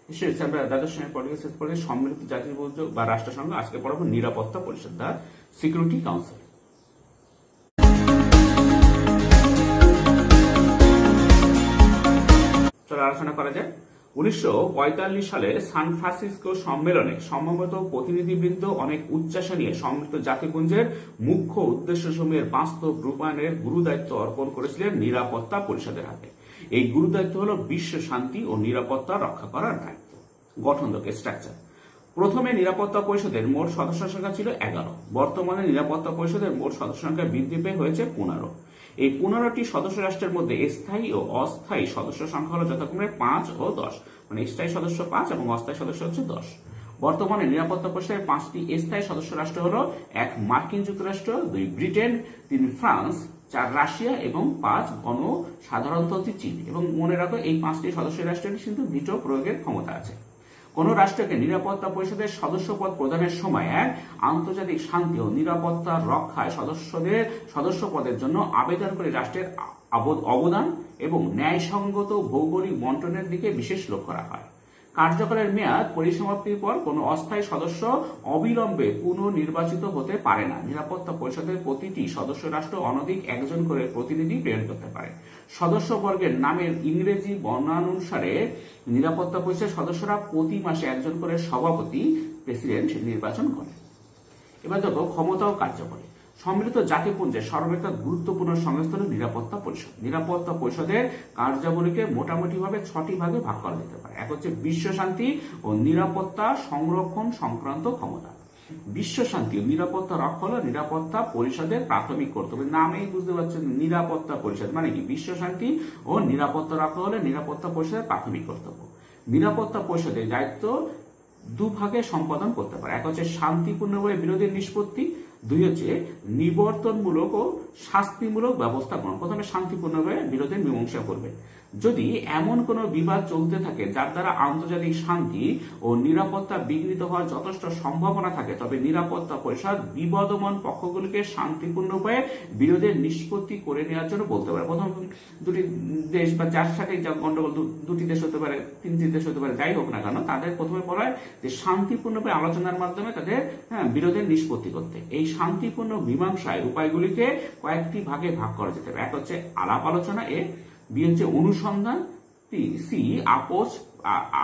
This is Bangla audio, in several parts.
আমরা দ্বাদশ শ্রেণীর পলিটিক্যাল সায়েন্স পড়ে সম্মিলিত জাতিসংঘ বা রাষ্ট্রসংঘ, আজকে পড়াবো নিরাপত্তা পরিষদ বা সিকিউরিটি কাউন্সিল। চলো আলোচনা করা যায়। 1945 সালে সান ফ্রান্সিসকো সম্মেলনে সম্ভবত প্রতিনিধিবৃন্দ অনেক উচ্চাসা নিয়ে সম্মিলিত জাতিপুঞ্জের মুখ্য উদ্দেশ্যসমূহের বাস্তব রূপায়ণের গুরুদায়িত্ব অর্পণ করেছিলেন নিরাপত্তা পরিষদের হাতে। এই গুরুদায়িত্ব হল বিশ্ব শান্তি ও নিরাপত্তা রক্ষা করার দায়িত্ব। গঠন স্ট্রাকচার। প্রথমে নিরাপত্তা পরিষদের মোট সদস্য সংখ্যা ছিল 11। বর্তমানে নিরাপত্তা পরিষদের মোট সদস্য সংখ্যা বৃদ্ধি পেয়ে হয়েছে 15। এই 15টি সদস্য রাষ্ট্রের মধ্যে স্থায়ী ও অস্থায়ী সদস্য সংখ্যা হল যথাক্রমে 5 ও 10, মানে স্থায়ী সদস্য 5 এবং অস্থায়ী সদস্য হচ্ছে 10। বর্তমানে নিরাপত্তা পরিষদের 5টি স্থায়ী সদস্য রাষ্ট্র হল 1 মার্কিন যুক্তরাষ্ট্র, 2 ব্রিটেন, 3 ফ্রান্স, 4 রাশিয়া এবং 5 গণসাধারণতন্ত্রী চীন। এবং মনে রাখো এই 5টি সদস্য রাষ্ট্রের কিন্তু ভিটো প্রয়োগের ক্ষমতা আছে। কোন রাষ্ট্রকে নিরাপত্তা পরিষদের সদস্য পদ প্রদানের সময় আন্তর্জাতিক শান্তি ও নিরাপত্তা রক্ষায় সদস্য পদের জন্য আবেদনকারী রাষ্ট্রের অবদান এবং ন্যায়সঙ্গত ভৌগোলিক বন্টনের দিকে বিশেষ লক্ষ্য রাখা হয়। কার্যকালের মেয়াদ পরিসমাপ্তির পর কোন অস্থায়ী সদস্য অবিলম্বে পুনর্নির্বাচিত হতে পারে না। নিরাপত্তা পরিষদের প্রতিটি সদস্য রাষ্ট্র অনধিক একজন করে প্রতিনিধি প্রেরণ করতে পারে। সদস্যবর্গের নামের ইংরেজি বর্ণানুসারে নিরাপত্তা পরিষদের সদস্যরা প্রতি মাসে একজন করে সভাপতি প্রেসিডেন্ট নির্বাচন করে। এবার দেখো ক্ষমতা ও কার্যকরী। সম্মিলিত জাতিপুঞ্জের সর্বাপেক্ষা গুরুত্বপূর্ণ সংস্থা হল নিরাপত্তা পরিষদ। নিরাপত্তা পরিষদের কার্যাবলীকে মোটামুটি ভাবে 6টি ভাগে ভাগ করা যেতে পারে। এক হচ্ছে বিশ্ব শান্তি ও নিরাপত্তা সংরক্ষণ সংক্রান্ত ক্ষমতা। বিশ্ব শান্তি ও নিরাপত্তা রক্ষা হল নিরাপত্তা পরিষদের প্রাথমিক কর্তব্য। নামেই বুঝতে পারছেন নিরাপত্তা পরিষদ মানে কি, বিশ্ব শান্তি ও নিরাপত্তা রক্ষা হলে নিরাপত্তা পরিষদের প্রাথমিক কর্তব্য। নিরাপত্তা পরিষদের দায়িত্ব দুভাগে সম্পাদন করতে পারে। এক হচ্ছে শান্তিপূর্ণভাবে বিরোধের নিষ্পত্তি, 2 হচ্ছে নিবর্তনমূলক ও শাস্তিমূলক ব্যবস্থা গ্রহণ। প্রথমে শান্তিপূর্ণভাবে বিরোধের মীমাংসা করবে। যদি এমন কোনো বিবাদ চলতে থাকে যার দ্বারা আন্তর্জাতিক শান্তি ও নিরাপত্তা বিঘ্নিত হওয়ার যথেষ্ট সম্ভাবনা থাকে, তবে নিরাপত্তা পরিষদ বিবাদমান পক্ষগুলিকে শান্তিপূর্ণ উপায়ে বিরোধের নিষ্পত্তি করে নেওয়ার জন্য বলতে পারে। প্রথম দুটি দেশ বা যার সাথে গন্ডগোল, 2টি দেশ হতে পারে, 3টি দেশ হতে পারে, যাই হোক না কেন, তাদের প্রথমে বলা হয় যে শান্তিপূর্ণভাবে আলোচনার মাধ্যমে তাদের বিরোধের নিষ্পত্তি করতে। এই শান্তিপূর্ণ মীমাংসায় উপায়গুলিকে কয়েকটি ভাগে ভাগ করা যেতে পারে। এক হচ্ছে আলাপ আলোচনা, বি হচ্ছে অনুসন্ধান, সি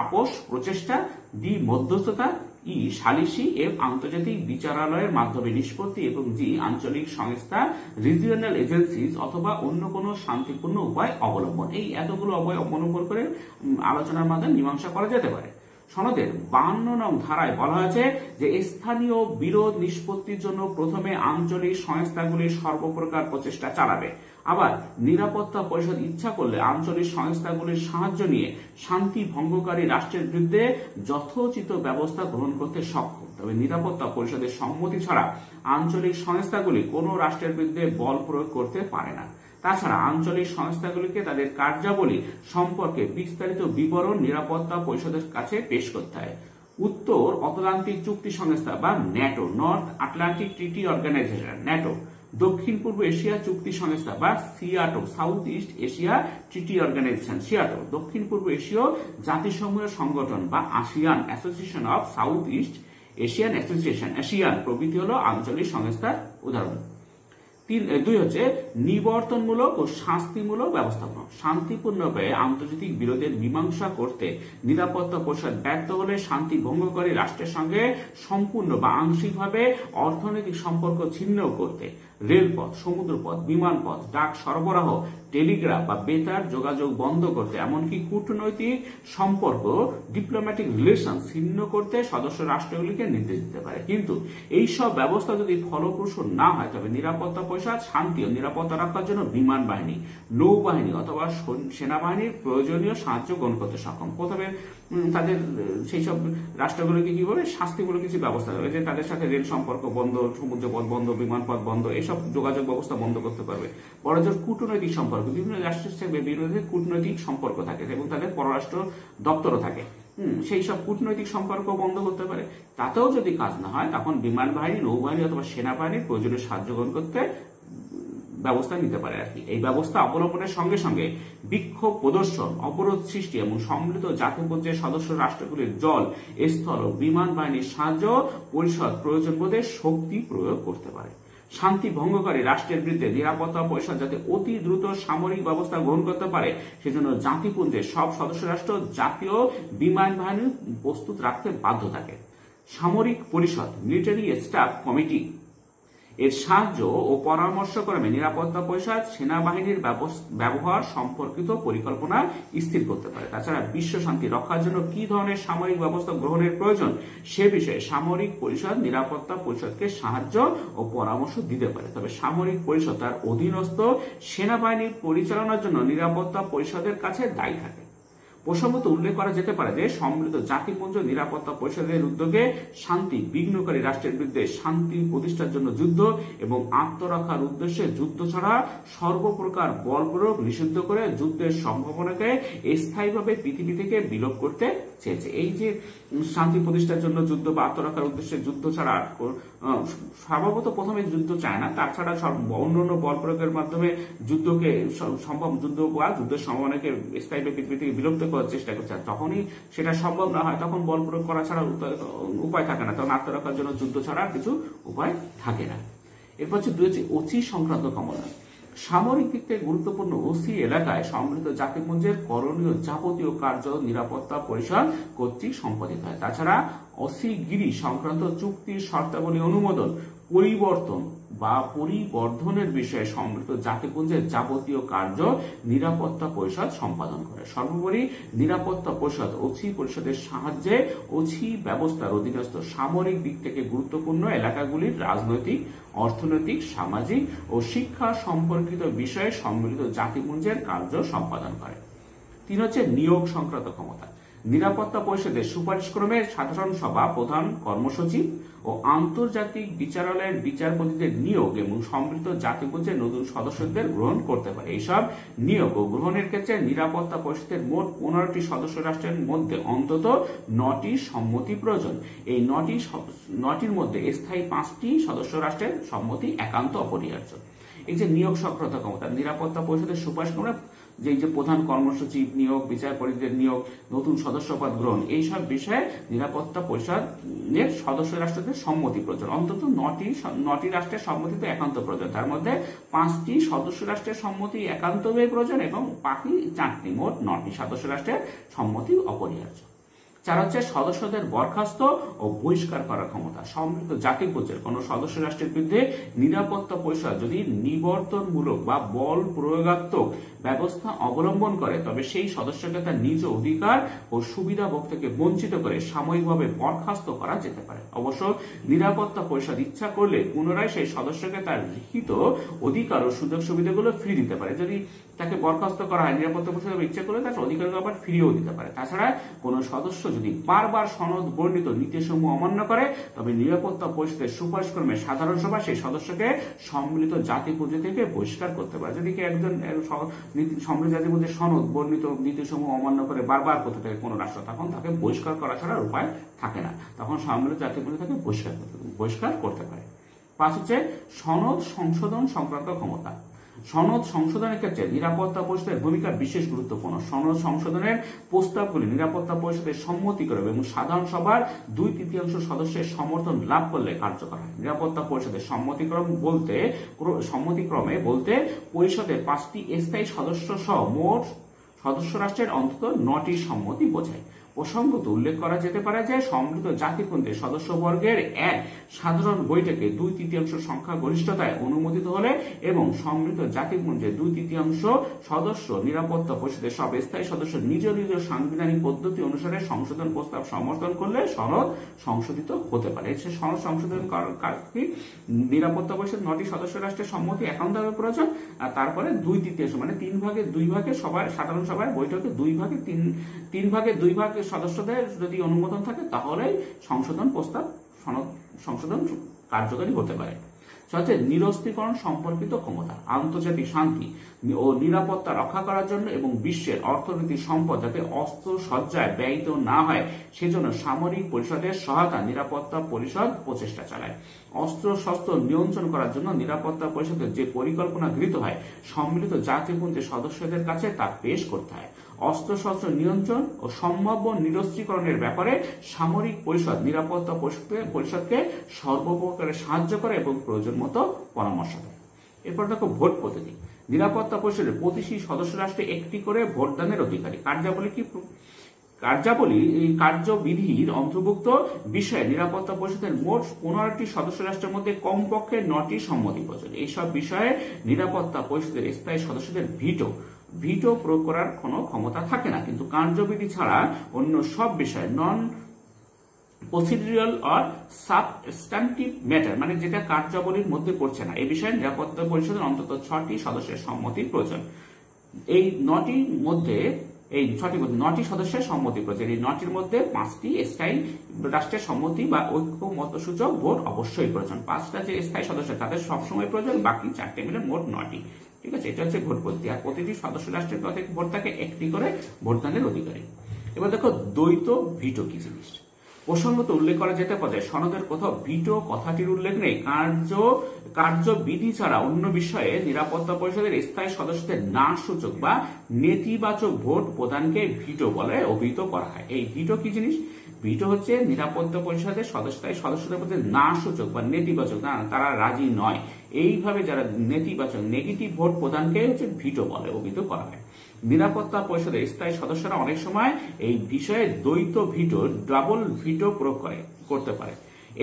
আপোষ প্রচেষ্টা, ডি মধ্যস্থতা, ই সালিসি এফ আন্তর্জাতিক বিচারালয়ের মাধ্যমে নিষ্পত্তি এবং জি আঞ্চলিক সংস্থা রিজিওনাল এজেন্সিজ অথবা অন্য কোনো শান্তিপূর্ণ উপায় অবলম্বন। এই এতগুলো উপায় অবলম্বন করে আলোচনার মাধ্যমে মীমাংসা করা যেতে পারে। সনদের 52 নং ধারায় বলা হয়েছে যে স্থানীয় বিরোধ নিষ্পত্তির জন্য প্রথমে আঞ্চলিক সংস্থাগুলি সর্বপ্রকার প্রচেষ্টা চালাবে। আবার নিরাপত্তা পরিষদ ইচ্ছা করলে আঞ্চলিক সংস্থাগুলির সাহায্য নিয়ে শান্তি ভঙ্গকারী রাষ্ট্রের বিরুদ্ধে যথোচিত ব্যবস্থা গ্রহণ করতে সক্ষম। তবে নিরাপত্তা পরিষদের সম্মতি ছাড়া আঞ্চলিক সংস্থাগুলি কোনো রাষ্ট্রের বিরুদ্ধে বল প্রয়োগ করতে পারে না। তাছাড়া আঞ্চলিক সংস্থাগুলিকে তাদের কার্যাবলী সম্পর্কে বিস্তারিত বিবরণ নিরাপত্তা পরিষদের কাছে পেশ করতে হয়। উত্তর আটলান্টিক চুক্তি সংস্থা বা NATO, north Atlantic treaty organization NATO, দক্ষিণ পূর্ব এশিয়া চুক্তি সংস্থা বা সিয়াটো, south east Asia treaty organization সিয়াটো, দক্ষিণ পূর্ব এশীয় জাতিসমূহের সংগঠন বা ASEAN association of south east Asian association ASEAN প্রভৃতি হল আঞ্চলিক সংস্থার উদাহরণ। 2 হচ্ছে নিবর্তনমূলক ও শাস্তিমূলক ব্যবস্থাপনা। শান্তিপূর্ণভাবে আন্তর্জাতিক বিরোধের মীমাংসা করতে নিরাপত্তা পরিষদ ব্যর্থ হলে শান্তি ভঙ্গকারী রাষ্ট্রের সঙ্গে সম্পূর্ণ বা আংশিকভাবে অর্থনৈতিক সম্পর্ক ছিন্ন করতে রেলপথ, সমুদ্রপথ, বিমানপথ, ডাক সরবরাহ, টেলিগ্রাফ বা বেতার যোগাযোগ বন্ধ করতে, এমনকি কূটনৈতিক সম্পর্ক ডিপ্লোম্যাটিক রিলেশন ছিন্ন করতে সদস্য রাষ্ট্রগুলিকে নির্দেশ দিতে পারে। কিন্তু এই সব ব্যবস্থা যদি ফলপ্রসূ না হয়, তবে নিরাপত্তা পরিষদ শান্তি ও নিরাপত্তা রক্ষার জন্য বিমান বাহিনী, নৌবাহিনী অথবা সেনাবাহিনীর প্রয়োজনীয় সাহায্য গ্রহণ করতে সক্ষম। প্রথমে তাদের সেই সব রাষ্ট্রগুলিকে কিভাবে শাস্তিমূলক কিছু ব্যবস্থা দেবে, যে তাদের সাথে রেল সম্পর্ক বন্ধ, সমুদ্রপথ বন্ধ, বিমানপথ বন্ধ, এইসব যোগাযোগ ব্যবস্থা বন্ধ করতে পারবে। বড়জোর কূটনৈতিক সম্পর্ক, বিভিন্ন রাষ্ট্রের সাথে বিরোধী কূটনৈতিক সম্পর্ক থাকে এবং তাদের পররাষ্ট্র দপ্তরও থাকে, সেই সব কূটনৈতিক সম্পর্ক বন্ধ করতে পারে। তাতেও যদি কাজ না হয়, তখন বিমান বাহিনী, নৌবাহিনী অথবা সেনাবাহিনীর প্রয়োজনীয় সাহায্য গ্রহণ করতে ব্যবস্থা নিতে পারে আর কি। এই ব্যবস্থা অবলম্বনের সঙ্গে সঙ্গে বিক্ষোভ প্রদর্শন, অবরোধ সৃষ্টি এবং সম্মিলিত জাতিপুঞ্জের সদস্য রাষ্ট্রগুলির জল, স্থল ও বিমান বাহিনীর সাহায্য পরিষদ প্রয়োজন বোধে শক্তি প্রয়োগ করতে পারে। শান্তি ভঙ্গকারী রাষ্ট্রের বিরুদ্ধে নিরাপত্তা পরিষদ যাতে অতি দ্রুত সামরিক ব্যবস্থা গ্রহণ করতে পারে সেজন্য জাতিপুঞ্জের সব সদস্য রাষ্ট্র জাতীয় বিমান বাহিনী প্রস্তুত রাখতে বাধ্য থাকে। সামরিক পরিষদ মিলিটারি স্টাফ কমিটি এর সাহায্য ও পরামর্শক্রমে নিরাপত্তা পরিষদ সেনাবাহিনীর ব্যবহার সম্পর্কিত পরিকল্পনা স্থির করতে পারে। তাছাড়া বিশ্ব শান্তি রক্ষার জন্য কি ধরনের সামরিক ব্যবস্থা গ্রহণের প্রয়োজন সে বিষয়ে সামরিক পরিষদ নিরাপত্তা পরিষদকে সাহায্য ও পরামর্শ দিতে পারে। তবে সামরিক পরিষদ তার অধীনস্থ সেনাবাহিনী পরিচালনার জন্য নিরাপত্তা পরিষদের কাছে দায়ী থাকে। প্রসঙ্গত উল্লেখ করা যেতে পারে যে সম্মিলিত জাতিপুঞ্জ নিরাপত্তা পরিষদের উদ্যোগে শান্তি বিঘ্নকারী রাষ্ট্রের বিরুদ্ধে শান্তি প্রতিষ্ঠার জন্য যুদ্ধ এবং আত্মরক্ষার উদ্দেশ্যে যুদ্ধ ছাড়া সর্বপ্রকার বল প্রয়োগ নিষিদ্ধ করে যুদ্ধের সম্ভাবনাকে স্থায়ীভাবে পৃথিবী থেকে বিলোপ করতে চেয়েছে। এই যে শান্তি প্রতিষ্ঠার জন্য যুদ্ধ বা আত্মরক্ষার উদ্দেশ্যে যুদ্ধ ছাড়া স্বভাবত প্রথমে যুদ্ধ চায় না, তাছাড়া অন্যান্য বল প্রয়োগের মাধ্যমে যুদ্ধকে সম্ভব যুদ্ধ বা যুদ্ধের সম্ভাবনাকে স্থায়ীভাবে পৃথিবী থেকে বিলুপ্ত করার চেষ্টা করছে। যখনই সেটা সম্ভব না হয় তখন বল প্রয়োগ করা ছাড়া উপায় থাকে না, তখন আত্মরক্ষার জন্য যুদ্ধ ছাড়া কিছু উপায় থাকে না। এরপর হচ্ছে ওসি সংক্রান্ত ক্ষমতা। সামরিক দিক থেকে গুরুত্বপূর্ণ ওসি এলাকায় সম্মিলিত জাতিপুঞ্জের করণীয় যাবতীয় কার্য নিরাপত্তা পরিষদ কর্তৃক সম্পাদিত হয়। তাছাড়া ওসিগিরি সংক্রান্ত চুক্তির শর্তাবলী অনুমোদন, পরিবর্তন বা পরিবর্ধনের বিষয়ে সম্মিলিত জাতিপুঞ্জের যাবতীয় কার্য নিরাপত্তা পরিষদ সম্পাদন করে। সর্বোপরি নিরাপত্তা পরিষদ ওসি পরিষদের সাহায্যে ওসি ব্যবস্থার অধীনস্থ সামরিক দিক থেকে গুরুত্বপূর্ণ এলাকাগুলির রাজনৈতিক, অর্থনৈতিক, সামাজিক ও শিক্ষা সম্পর্কিত বিষয়ে সম্মিলিত জাতিপুঞ্জের কার্য সম্পাদন করে। 3 হচ্ছে নিয়োগ সংক্রান্ত ক্ষমতা। নিরাপত্তা পরিষদের সুপারিশক্রমে সাধারণ সভা প্রধান কর্মসচিব ও আন্তর্জাতিক বিচারালয়ের বিচারপতিদের নিয়োগ এবং সম্মিলিত জাতিপুঞ্জের নতুন সদস্যদের গ্রহণ করতে পারে। এইসব নিয়োগ ও গ্রহণের ক্ষেত্রে নিরাপত্তা পরিষদের মোট 15টি সদস্য রাষ্ট্রের মধ্যে অন্তত 9টি সম্মতি প্রয়োজন। এই 9টির মধ্যে স্থায়ী 5টি সদস্য রাষ্ট্রের সম্মতি একান্ত অপরিহার্য। এই যে নিয়োগ সংক্রান্ত ক্ষমতা, নিরাপত্তা পরিষদের সুপারিশক্রমে যে প্রধান কর্মসচিব নিয়োগ, বিচারপতিদের নিয়োগ, নতুন সদস্যপদ গ্রহণ, এইসব বিষয়ে নিরাপত্তা পরিষদের সদস্য রাষ্ট্রদের সম্মতি প্রয়োজন। অন্তত 9টি রাষ্ট্রের সম্মতি তো একান্ত প্রয়োজন, তার মধ্যে 5টি সদস্য রাষ্ট্রের সম্মতি একান্তভাবে প্রয়োজন এবং বাকি 4টি, মোট 9টি সদস্য রাষ্ট্রের সম্মতি অপরিহার্য। 4 হচ্ছে সদস্যদের বরখাস্ত ও বহিষ্কার করার ক্ষমতা। সম্মিলিত জাতিপুঞ্জের কোন সদস্য রাষ্ট্রের বিরুদ্ধে নিরাপত্তা পরিষদ যদি নিবর্তনমূলক বা বল প্রয়োগাত্মক ব্যবস্থা অবলম্বন করে তবে সেই সদস্যকে তার নিজ অধিকার ও সুবিধা ভোগ থেকে বঞ্চিত করে সাময়িকভাবে বরখাস্ত করা যেতে পারে। অবশ্য নিরাপত্তা পরিষদ ইচ্ছা করলে পুনরায় সেই সদস্যকে তার লিখিত অধিকার ও সুযোগ সুবিধাগুলো ফিরিয়ে দিতে পারে। যদি তাকে বরখাস্ত করা হয়, নিরাপত্তা পরিষদ ইচ্ছা করলে তার অধিকারগুলো আবার ফিরিয়েও দিতে পারে। তাছাড়া কোন সদস্য যদি বারবার সনদ বর্ণিত নীতিসমূহ অমান্য করে তবে নিরাপত্তা পরিষদের সুপারিশক্রমে সাধারণ সভা সেই সদস্যকে সম্মিলিত জাতিপুঞ্জ থেকে বহিষ্কার করতে পারে। যদি একজন সম্মিলিত জাতিপুঞ্জের সনদ বর্ণিত নীতিসমূহ অমান্য করে বারবার করতে থাকে কোন রাষ্ট্র, তখন তাকে বহিষ্কার করা ছাড়া উপায় থাকে না, তখন সম্মিলিত জাতিপুঞ্জ তাকে বহিষ্কার করতে পারে। 5 হচ্ছে সনদ সংশোধন সংক্রান্ত ক্ষমতা। সনদ সংশোধনের ক্ষেত্রে নিরাপত্তা পরিষদের ভূমিকা বিশেষ গুরুত্বপূর্ণ। সনদ সংশোধনের প্রস্তাবগুলি নিরাপত্তা পরিষদের সম্মতিক্রমে এবং সাধারণ সভার 2/3 সদস্যের সমর্থন লাভ করলে কার্যকর হয়। নিরাপত্তা পরিষদের সম্মতিক্রমে বলতে পরিষদের 5টি স্থায়ী সদস্য সহ মোট সদস্য রাষ্ট্রের অন্তত 9টি সম্মতি বোঝায়। প্রসঙ্গত উল্লেখ করা যেতে পারে যে সম্মিলিত জাতিপুঞ্জের সদস্যবর্গের এক সাধারণ বৈঠকে 2/3 সংখ্যা গরিষ্ঠতায় অনুমোদিত হলে এবং সম্মিলিত জাতিপুঞ্জের 2/3 সদস্য নিরাপত্তা পরিষদের সব স্থায়ী সদস্য নিজ নিজ সাংবিধানিক পদ্ধতি অনুসারে সংশোধন প্রস্তাব সমর্থন করলে সনদ সংশোধিত হতে পারে। সনদ সংশোধন কাজটি নিরাপত্তা পরিষদ 9টি সদস্য রাষ্ট্রের সম্মতি একান্তভাবে প্রয়োজন, আর তারপরে 2/3 মানে 3/2 সভায় সাধারণ সভায় বৈঠকে 3/2 সদস্যদের যদি অনুমোদন থাকে তাহলে সংশোধন প্রস্তাব সনদ সংশোধন কার্যকারী হতে পারে। হচ্ছে নিরস্ত্রীকরণ সম্পর্কিত ক্ষমতা, আন্তর্জাতিক শান্তি ও নিরাপত্তা রক্ষা করার জন্য এবং বিশ্বের অর্থনৈতিক সম্পদ যাতে অস্ত্র সজ্জায় ব্যয়িত না হয় সেজন্য সামরিক পরিষদের সহায়তা নিরাপত্তা পরিষদ প্রচেষ্টা চালায়। অস্ত্র শস্ত্র নিয়ন্ত্রণ করার জন্য নিরাপত্তা পরিষদের যে পরিকল্পনা গৃহীত হয় সম্মিলিত জাতিপুঞ্জের সদস্যদের কাছে তা পেশ করতে হয়। অস্ত্রশস্ত্র নিয়ন্ত্রণ ও সম্ভাব্য নিরস্ত্রীকরণের ব্যাপারে সামরিক পরিষদ নিরাপত্তা পরিষদকে সর্বপ্রকারে সাহায্য করে এবং প্রয়োজন মতো পরামর্শ দেয়। এরপর দেখো ভোট পদ্ধতি। নিরাপত্তা পরিষদের প্রতিটি সদস্য রাষ্ট্রে একটি করে ভোটদানের অধিকারী। কার্যবিধির অন্তর্ভুক্ত বিষয়ে নিরাপত্তা পরিষদের মোট 15টি সদস্য রাষ্ট্রের মধ্যে কমপক্ষে 9টি সম্মতি প্রয়োজন। এইসব বিষয়ে নিরাপত্তা পরিষদের স্থায়ী সদস্যদের ভিটো প্রয়োগ করার কোনো ক্ষমতা থাকে না, কিন্তু কার্যবিধি ছাড়া অন্য সব বিষয়ে নন প্রসিডিউরাল অর সাবস্ট্যান্টিভ ম্যাটার মানে যেটা কার্যাবলীর মধ্যে পড়ছে না, এই বিষয়ে নিরাপত্তা পরিষদের অন্তত 6টি সদস্যের সম্মতির প্রয়োজন। এই 9টি সদস্যের সম্মতি প্রয়োজন। এই 9টির মধ্যে 5টি স্থায়ী রাষ্ট্রের সম্মতি বা ঐক্যমতসূচক ভোট অবশ্যই প্রয়োজন। 5টা যে স্থায়ী সদস্য তাদের সবসময় প্রয়োজন, বাকি 4টে মিলে মোট 9টি। ঠিক আছে, এটা হচ্ছে ভোট পদ্ধতি। আর প্রতিটি সদস্য রাষ্ট্রের প্রত্যেক ভোট থাকে একটি করে ভোটদানের অধিকারী। এবার দেখো দ্বৈত ভিটো কি জিনিস। প্রসঙ্গত উল্লেখ করা যেতে পারে সনদের কোথাও ভিটো কথাটির উল্লেখ নেই। কার্যবিধি ছাড়া অন্য বিষয়ে নিরাপত্তা পরিষদের স্থায়ী সদস্যদের না সূচক বা নেতিবাচক ভোট প্রদানকে ভিটো বলে অভিহিত করা হয়। এই ভিটো কি জিনিস? ভিটো হচ্ছে নিরাপত্তা পরিষদের স্থায়ী সদস্যদের মধ্যে না সূচক বা নেতিবাচক, না তারা রাজি নয়, এইভাবে যারা নেগেটিভ ভোট প্রদানকে হচ্ছে ভিটো বলে অভিহিত করা হয়। নিরাপত্তা পরিষদের স্থায়ী সদস্যরা অনেক সময় এই বিষয়ে দ্বৈত ভিটো ডাবল ভিটো প্রয়োগ করতে পারে।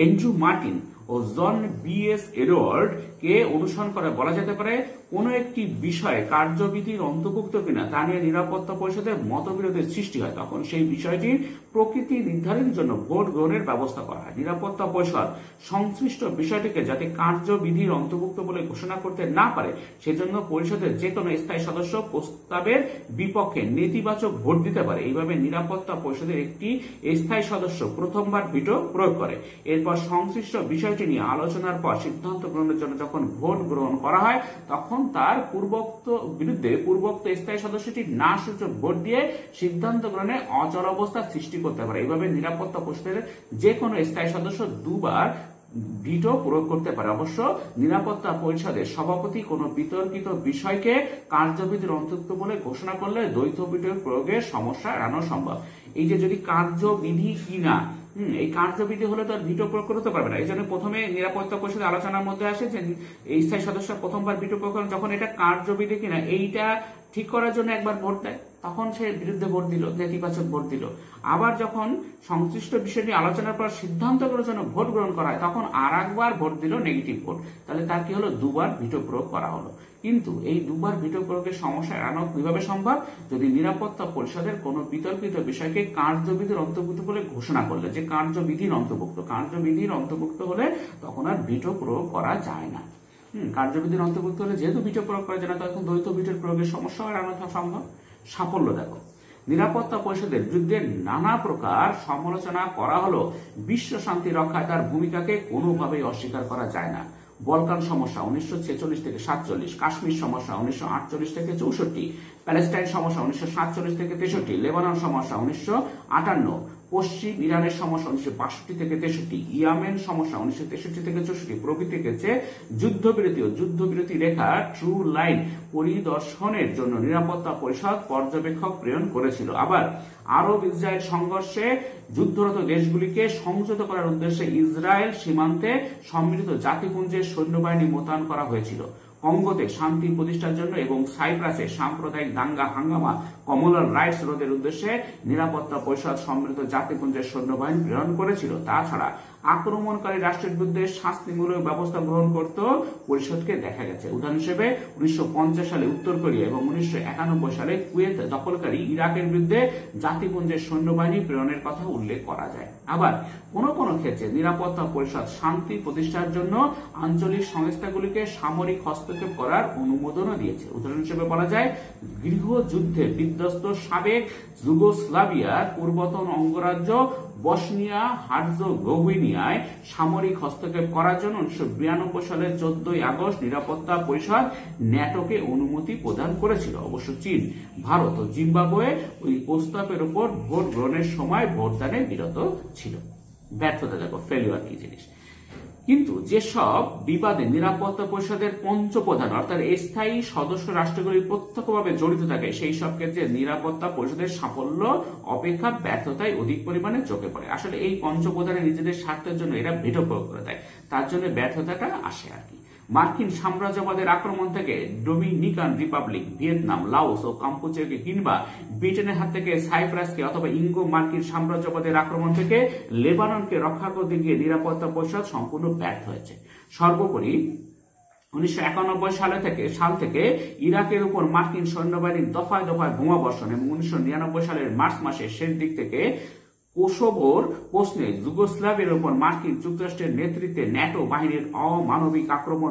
এন্ড্রু মার্টিন ও জন বিএস এডওয়ার্ড কে অনুসরণ করে বলা যেতে পারে কোন একটি বিষয়ে কার্যবিধির অন্তর্ভুক্ত কিনা তা নিয়ে নিরাপত্তা পরিষদের মতবিরোধের সৃষ্টি হয়, তখন সেই বিষয়টির প্রকৃতি নির্ধারণের জন্য ভোট গ্রহণের ব্যবস্থা করা হয়। নিরাপত্তা পরিষদ সংশ্লিষ্ট বিষয়টিকে যাতে কার্যবিধির অন্তর্ভুক্ত বলে ঘোষণা করতে না পারে সেজন্য পরিষদের যে কোনো স্থায়ী সদস্য প্রস্তাবের বিপক্ষে নেতিবাচক ভোট দিতে পারে। এইভাবে নিরাপত্তা পরিষদের একটি স্থায়ী সদস্য প্রথমবার ভিটো প্রয়োগ করে। এরপর সংশ্লিষ্ট বিষয়টি নিয়ে আলোচনার পর সিদ্ধান্ত গ্রহণের জন্য যখন ভোট গ্রহণ করা হয় তখন তার পূর্বোক্ত স্থায়ী সদস্যটি না সূচক ভোট দিয়ে সিদ্ধান্ত গ্রহণে অচল অবস্থা সৃষ্টি করতে পারে। এইভাবে নিরাপত্তা পরিষদের যে কোনো স্থায়ী সদস্য দুবার ভিটো প্রয়োগ করতে পারে। অবশ্য নিরাপত্তা পরিষদের সভাপতি কোনো বিতর্কিত বিষয়কে কার্যবিধির অন্তর্ভুক্ত বলে ঘোষণা করলে দ্বৈত ভিটো প্রয়োগের সমস্যা এড়ানো সম্ভব। এই যে যদি কার্যবিধি কিনা এই কার্যবিধি হলে তো আর ভিটো প্রয়োগ করতে পারবে না। এই জন্য প্রথমে নিরাপত্তা পরিষদের আলোচনার মধ্যে আসে যে এই স্থায়ী সদস্য প্রথমবার ভিটো প্রয়োগ করেন, যখন এটা কার্যবিধি কিনা এইটা ঠিক করার জন্য একবার ভোট দেয় তখন সে বিরুদ্ধে ভোট দিল, নেতিবাচক ভোট দিল। আবার যখন সংশ্লিষ্ট বিষয়টি আলোচনার পর সিদ্ধান্ত করার জন্য ভোট গ্রহণ করা হয় তখন আর একবার ভোট দিল নেগেটিভ ভোট, তাহলে তার কি হলো? দুবার ভিটো প্রয়োগ করা হলো। কিন্তু এই দুবার ভিটো প্রয়োগের সমস্যা এড়ানো কিভাবে সম্ভব? যদি নিরাপত্তা পরিষদের কোন বিতর্কিত বিষয়কে কার্যবিধির অন্তর্ভুক্ত বলে ঘোষণা করলে, যে কার্যবিধির অন্তর্ভুক্ত হলে তখন আর ভিটো প্রয়োগ করা যায় না। কার্যবিধির অন্তর্ভুক্ত হলে যেহেতু ভিটো প্রয়োগ করা যায় না তখন দ্বৈত ভিটোর প্রয়োগের সমস্যা এড়ানো সম্ভব। সাফল্য দেখো, নিরাপত্তা পরিষদের বিরুদ্ধে নানা প্রকার সমালোচনা করা হলো বিশ্ব শান্তি রক্ষায় তার ভূমিকাকে কোনোভাবেই অস্বীকার করা যায় না। বলকান সমস্যা 1946 থেকে 47, কাশ্মীর সমস্যা 1948 থেকে 64, প্যালেস্টাইন সমস্যা 1947 থেকে 63, লেবানন সমস্যা 1958, পশ্চিম ইরানের সমস্যা 1962 থেকে 63, ইয়ামেন সমস্যা 1963 থেকে 64 প্রভৃতি ক্ষেত্রে যুদ্ধবিরতি ও যুদ্ধবিরতি রেখা ট্রু লাইন পরিদর্শনের জন্য নিরাপত্তা পরিষদ পর্যবেক্ষক প্রেরণ করেছিল। আবার আরব ইসরায়েল সংঘর্ষে যুদ্ধরত দেশগুলিকে সংযত করার উদ্দেশ্যে ইসরায়েল সীমান্তে সম্মিলিত জাতিপুঞ্জের সৈন্যবাহিনী মোতায়েন করা হয়েছিল। কঙ্গোতে শান্তি প্রতিষ্ঠার জন্য এবং সাইপ্রাসে সাম্প্রদায়িক দাঙ্গা হাঙ্গামা কমনাল রাইটস রোধের উদ্দেশ্যে নিরাপত্তা পরিষদ সম্মিলিত জাতিপুঞ্জের সৈন্যবাহিনী প্রেরণ করেছিল। তাছাড়া আক্রমণকারী রাষ্ট্রের বিরুদ্ধে শাস্তিমূলক ব্যবস্থা গ্রহণ করতে পরিষদকে দেখা গেছে। উদাহরণ হিসেবে 1950 সালে উত্তর কোরিয়া এবং 1991 সালে কুয়েত দখলকারী ইরাকের বিরুদ্ধে জাতিপুঞ্জের সৈন্যবাহিনী প্রেরণের কথা উল্লেখ করা যায়। আবার কোন কোন ক্ষেত্রে নিরাপত্তা পরিষদ শান্তি প্রতিষ্ঠার জন্য আঞ্চলিক সংস্থাগুলিকে সামরিক হস্তক্ষেপ করার অনুমোদনও দিয়েছে। উদাহরণ হিসেবে বলা যায় গৃহযুদ্ধে বিধ্বস্ত বিধ্বস্ত সাবেক যুগোস্লাভিয়ার পূর্বতন অঙ্গরাজ্য বসনিয়া হার্জেগোভিনায় সামরিক হস্তক্ষেপ করার জন্য 1992 সালের 14 আগস্ট নিরাপত্তা পরিষদ ন্যাটোকে অনুমতি প্রদান করেছিল। অবশ্য চীন, ভারত ও জিম্বাবুয়ে ওই প্রস্তাবের উপর ভোট গ্রহণের সময় ভোটদানে বিরত ছিল। ব্যর্থতা দেখো, ফেলিওর কি জিনিস। কিন্তু যেসব বিবাদে নিরাপত্তা পরিষদের পঞ্চপ্রধান অর্থাৎ স্থায়ী সদস্য রাষ্ট্রগুলি প্রত্যক্ষভাবে জড়িত থাকে, সেই সব ক্ষেত্রে নিরাপত্তা পরিষদের সাফল্য অপেক্ষা ব্যর্থতায় অধিক পরিমাণে চোখে পড়ে। আসলে এই পঞ্চপ্রধানের নিজেদের স্বার্থের জন্য এরা ভেটো প্রয়োগ করে দেয়, তার জন্য ব্যর্থতাটা আসে আর কি। মার্কিন সাম্রাজ্যবাদের আক্রমণ থেকে ডোমিনিকান রিপাবলিক, ভিয়েতনাম, লাওস ও কম্বোডিয়াকে কিংবা ব্রিটেনের হাত থেকে সাইপ্রাসকে অথবা ইঙ্গো মার্কিন সাম্রাজ্যবাদের আক্রমণ থেকে লেবাননকে রক্ষা করতে গিয়ে নিরাপত্তা পরিষদ সম্পূর্ণ ব্যর্থ হয়েছে। সর্বোপরি 1991 সাল থেকে ইরাকের উপর মার্কিন সৈন্যবাহিনীর দফায় দফায় বোমাবর্ষণ এবং 1999 সালের মার্চ মাসের শেষ দিক থেকে কোসোভোর প্রশ্নে যুগোস্লাভিয়ার উপর মার্কিন যুক্তরাষ্ট্রের নেতৃত্বে ন্যাটো বাহিনীর অমানবিক আক্রমণ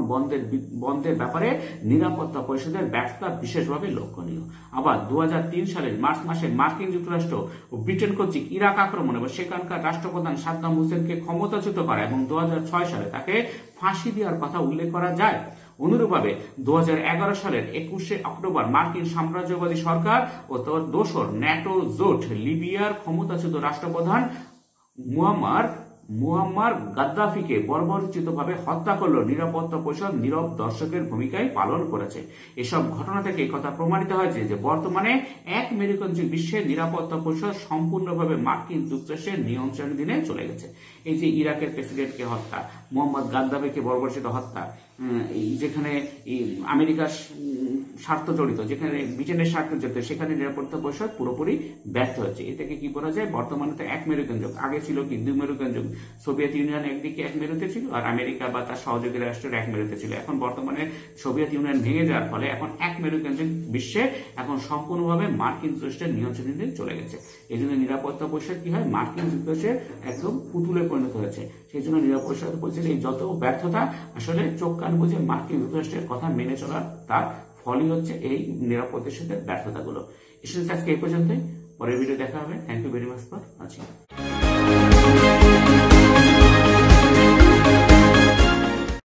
বন্ধের ব্যাপারে নিরাপত্তা পরিষদের ব্যর্থতা বিশেষভাবে লক্ষণীয়। আবার 2003 সালের মার্চ মাসে মার্কিন যুক্তরাষ্ট্র ও ব্রিটেন কর্তৃক ইরাক আক্রমণ এবং সেখানকার রাষ্ট্রপ্রধান সাদ্দাম হোসেনকে ক্ষমতাচ্যুত করা এবং 2006 সালে তাকে ফাঁসি দেওয়ার কথা উল্লেখ করা যায়। অনুরূপভাবে 2011 সালের 21 অক্টোবর মার্কিন সাম্রাজ্যবাদী সরকার ও তার দোসর ন্যাটো জোট লিবিয়ার ক্ষমতাচ্যুত রাষ্ট্রপ্রধান মুয়াম্মার গাদ্দাফিকে বর্বরোচিতভাবে হত্যা করলেও নিরাপত্তা পরিষদ নীরব দর্শকের ভূমিকায় পালন করেছে। এসব ঘটনা থেকে এই কথা প্রমাণিত হয়েছে যে বর্তমানে এক মেরুকন্দ্রিক বিশ্বের নিরাপত্তা পরিষদ সম্পূর্ণভাবে মার্কিন যুক্তরাষ্ট্রের নিয়ন্ত্রণাধীনে চলে গেছে। এই যে ইরাকের প্রেসিডেন্টকে হত্যা, মোহাম্মদ গাদ্দাফিকে বর্বরোচিত হত্যা, যেখানে আমেরিকার স্বার্থ জড়িত, যেখানে ব্রিটেনের স্বার্থ জড়িত, সেখানে নিরাপত্তা পরিষদ পুরোপুরি ব্যর্থ হচ্ছে। এটাকে কি বলা যায়, বর্তমানে তো এক মেরুকেন্দ্রিক, আগে ছিল কি দুই মেরুকেন্দ্রিক, সোভিয়েত ইউনিয়ন একদিকে এক মেরুতে ছিল আর আমেরিকা বা তার সহযোগী রাষ্ট্রের এক মেরুতে ছিল। এখন বর্তমানে সোভিয়েত ইউনিয়ন ভেঙে যাওয়ার ফলে এখন এক মেরুকেন্দ্রিক বিশ্বে এখন সম্পূর্ণভাবে মার্কিন যুক্তরাষ্ট্রের নিয়ন্ত্রণে চলে গেছে। এই জন্য নিরাপত্তা পরিষদ কি হয়, মার্কিন যুক্তরাষ্ট্রের একদম পুতুলে পরিণত হয়েছে। সেই জন্য নিরাপত্তা পরিষদের এই যত ব্যর্থতা, আসলে চোখ কান বুঝে মার্কিন যুক্তরাষ্ট্রের কথা মেনে চলার তার ফলই হচ্ছে এই নিরাপত্তা পরিষদের ব্যর্থতাগুলো। আজকে এই পর্যন্তই, পরের ভিডিও দেখা হবে। Thank you very much for watching.